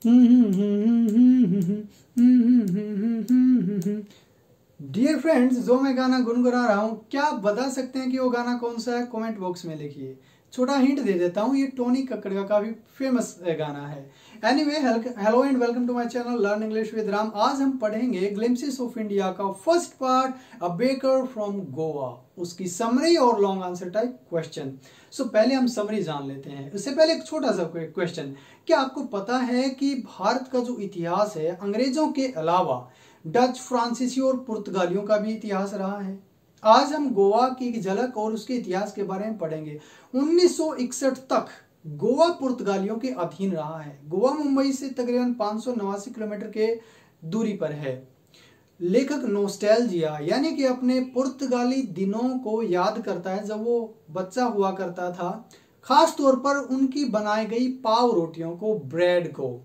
Dear friends, जो मैं गाना गुनगुना रहा हूँ, क्या आप बता सकते हैं कि वो गाना कौन सा है? कमेंट बॉक्स में लिखिए। छोटा हिंट दे देता हूँ, ये टोनी कक्कड़ का काफी फेमस गाना है। Anyway, hello and welcome to my channel learn English with Ram. आज हम पढ़ेंगे ग्लिम्पसेस ऑफ इंडिया का first part, a baker from Goa, उसकी समरी और long answer type question. So पहले हम समरी जान लेते हैं। उससे पहले एक छोटा सा क्वेश्चन, क्या आपको पता है कि भारत का जो इतिहास है, अंग्रेजों के अलावा डच, फ्रांसीसी और पुर्तगालियों का भी इतिहास रहा है। आज हम गोवा की एक झलक और उसके इतिहास के बारे में पढ़ेंगे। 1961 तक गोवा पुर्तगालियों के अधीन रहा है। गोवा मुंबई से तकरीबन 589 किलोमीटर के दूरी पर है। लेखक नोस्टैल्जिया यानी कि अपने पुर्तगाली दिनों को याद करता है जब वो बच्चा हुआ करता था, खास तौर पर उनकी बनाई गई पाव रोटियों को, ब्रेड को।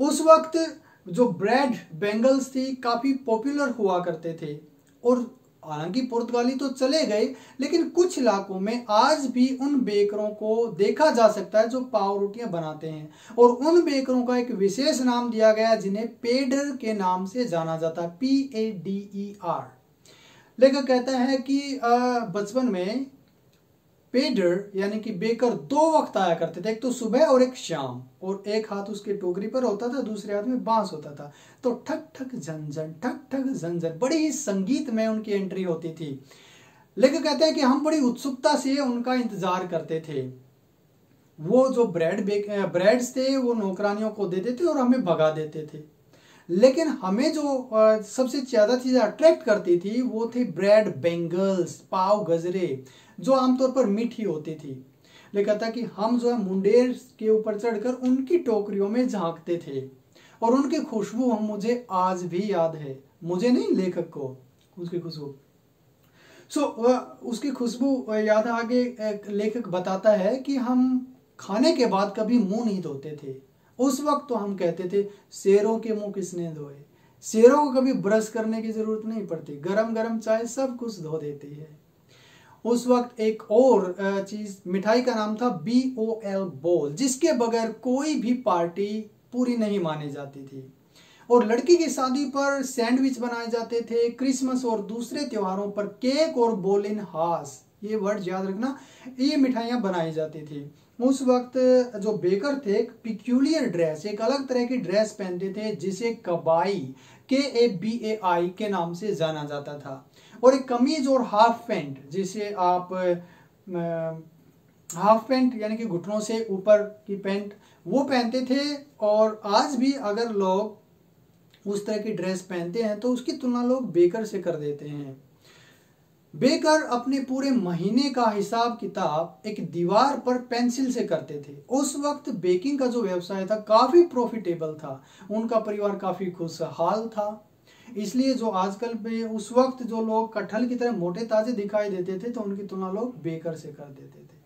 उस वक्त जो ब्रेड बेंगल्स थी काफी पॉपुलर हुआ करते थे, और हालांकि पुर्तगाली तो चले गए, लेकिन कुछ इलाकों में आज भी उन बेकरों को देखा जा सकता है जो पाव रोटियां बनाते हैं, और उन बेकरों का एक विशेष नाम दिया गया जिन्हें पेडर के नाम से जाना जाता है, PADER। लेखक कहता है कि बचपन में पेडर यानी कि बेकर 2 वक्त आया करते थे, एक तो सुबह और एक शाम, और एक हाथ उसके टोकरी पर होता था, दूसरे हाथ में बांस होता था। तो ठक ठक झंझन, ठक ठक झंझन, बड़ी ही संगीत में उनकी एंट्री होती थी। लेकिन कहते हैं कि हम बड़ी उत्सुकता से उनका इंतजार करते थे। वो जो ब्रेड्स थे वो नौकरानियों को देते थे और हमें भगा देते थे, लेकिन हमें जो सबसे ज्यादा चीजें अट्रैक्ट करती थी वो थे ब्रेड बेंगल्स, पाव गजरे, जो आमतौर पर मीठी होती थी। लेकिन था कि हम जो है मुंडेर के ऊपर चढ़कर उनकी टोकरियों में झांकते थे, और उनकी खुशबू मुझे आज भी याद है। मुझे नहीं, लेखक को उसकी खुशबू। उसकी खुशबू याद आगे लेखक बताता है कि हम खाने के बाद कभी मुंह नहीं धोते थे। उस वक्त तो हम कहते थे, शेरों के मुंह किसने धोए। शेरों को कभी ब्रश करने की जरूरत नहीं पड़ती, गरम गरम चाय सब कुछ धो देती है। उस वक्त एक और चीज, मिठाई का नाम था BOL, बोल, जिसके बगैर कोई भी पार्टी पूरी नहीं मानी जाती थी। और लड़की की शादी पर सैंडविच बनाए जाते थे। क्रिसमस और दूसरे त्योहारों पर केक और बोलिन हास, ये वर्ड याद रखना, ये मिठाइयां बनाई जाती थी। उस वक्त जो बेकर थे एक पिक्यूलियर ड्रेस, एक अलग तरह की ड्रेस पहनते थे जिसे कबाई, KABAI के नाम से जाना जाता था, और एक कमीज और हाफ पैंट, जिसे आप हाफ पैंट यानी कि घुटनों से ऊपर की पैंट, वो पहनते थे। और आज भी अगर लोग उस तरह की ड्रेस पहनते हैं तो उसकी तुलना लोग बेकर से कर देते हैं। बेकर अपने पूरे महीने का हिसाब किताब एक दीवार पर पेंसिल से करते थे। उस वक्त बेकिंग का जो व्यवसाय था काफी प्रॉफिटेबल था, उनका परिवार काफी खुशहाल था। इसलिए जो आजकल पे उस वक्त जो लोग कटहल की तरह मोटे ताजे दिखाई देते थे, तो उनकी तुलना लोग बेकर से कर देते थे।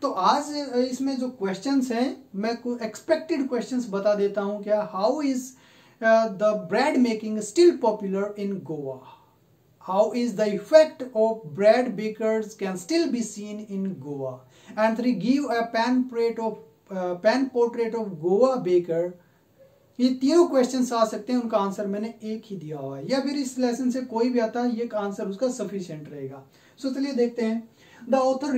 तो आज इसमें जो क्वेश्चंस हैं, मैं एक्सपेक्टेड क्वेश्चंस बता देता हूं। क्या, how is the bread making still popular in Goa? How is the effect of bread bakers can still be seen in Goa? And 3, give a pen portrait of Goa baker. ये तीनों questions आ सकते हैं, उनका answer मैंने एक ही दिया हुआ है, या फिर इस लेसन से कोई भी आता है, ये आंसर उसका सफिशिएंट रहेगा। सो चलिए देखते हैं। The author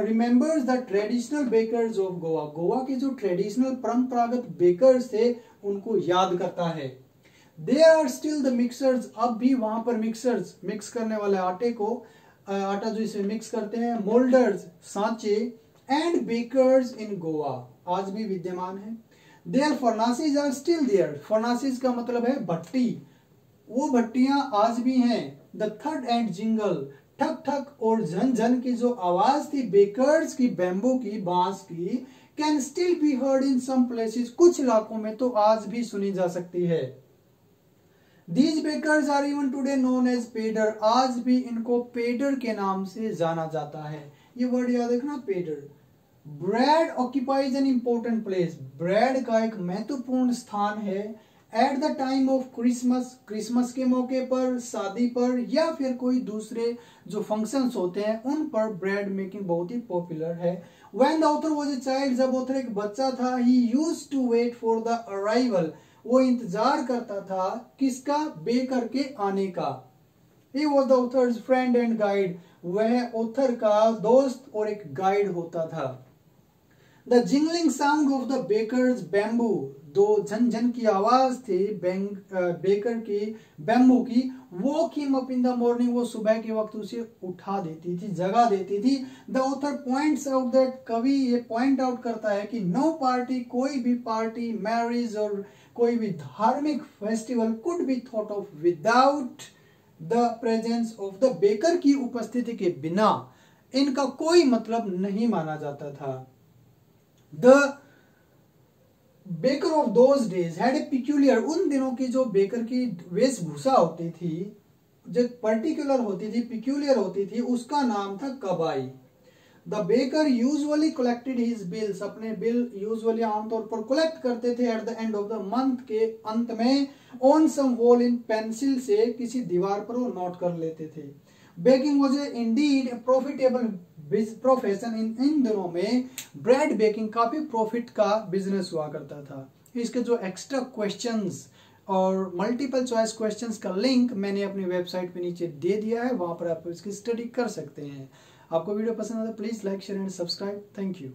remembers the traditional bakers of Goa. Goa के जो ट्रेडिशनल परंपरागत बेकर्स थे उनको याद करता है। There are still the mixers, अब भी वहां पर मिक्सर्स, मिक्स करने वाले आटे को, आटा जो इसे मिक्स करते हैं, मोल्डर्स, सांचे, एंड बेकर्स इन गोवा, आज भी विद्यमान है। Their furnaces are still there, furnaces का मतलब है भट्टी, वो भट्टियां आज भी हैं। The thud and jingle, ठक ठक और झन झन की जो आवाज थी बेकर्स की, बैम्बू की, बांस की, can still be heard in some places, कुछ इलाकों में तो आज भी सुनी जा सकती है। These bakers are even today known as Peddar, आज भी इनको पेडर के नाम से जाना जाता है। ये वर्ड याद रखना, पेडर। Bread occupies an important place, bread का एक महत्वपूर्ण स्थान है। At the time of Christmas, Christmas के मौके पर, शादी पर, या फिर कोई दूसरे जो फंक्शंस होते हैं उन पर ब्रेड मेकिंग बहुत ही पॉपुलर है। When the author was a child, जब ऑथर एक बच्चा था, he used to wait for the arrival, वो इंतजार करता था किसका? बेकर के आने का। He was the author's friend and guide, वह ऑथर का दोस्त और एक गाइड होता था। The jingling sound of the baker's bamboo, दो झनझन की आवाज थी बेकर की बैम्बू की, वो किम अप इन द मॉर्निंग, वो सुबह के वक्त उसे उठा देती थी, जगा देती थी। The author points out that, कवि ये पॉइंट आउट करता है कि नो पार्टी, कोई भी पार्टी, मैरिज और कोई भी धार्मिक festival could be thought of without the presence of the baker, की उपस्थिति के बिना इनका कोई मतलब नहीं माना जाता था। The baker of those days had a peculiar, उन दिनों की जो बेकर की वेशभूषा होती थी, जो पर्टिकुलर होती थी, पिक्यूलियर होती थी, उसका नाम था कबाई। The baker usually collected his bills, अपने बिल यूजुअली आमतौर पर कलेक्ट करते थे at the end of the month, के अंत में, on some wall, in pencil से किसी दीवार पर वो नोट कर लेते थे। Baking was indeed profitable profession, इन दिनों में ब्रेड बेकिंग काफी प्रॉफिट का बिजनेस हुआ करता था। इसके जो एक्स्ट्रा क्वेश्चंस और मल्टीपल चॉइस क्वेश्चंस का लिंक मैंने अपनी वेबसाइट पे नीचे दे दिया है, वहां पर आप इसकी स्टडी कर सकते हैं। आपको वीडियो पसंद आता है please like share and subscribe. Thank you.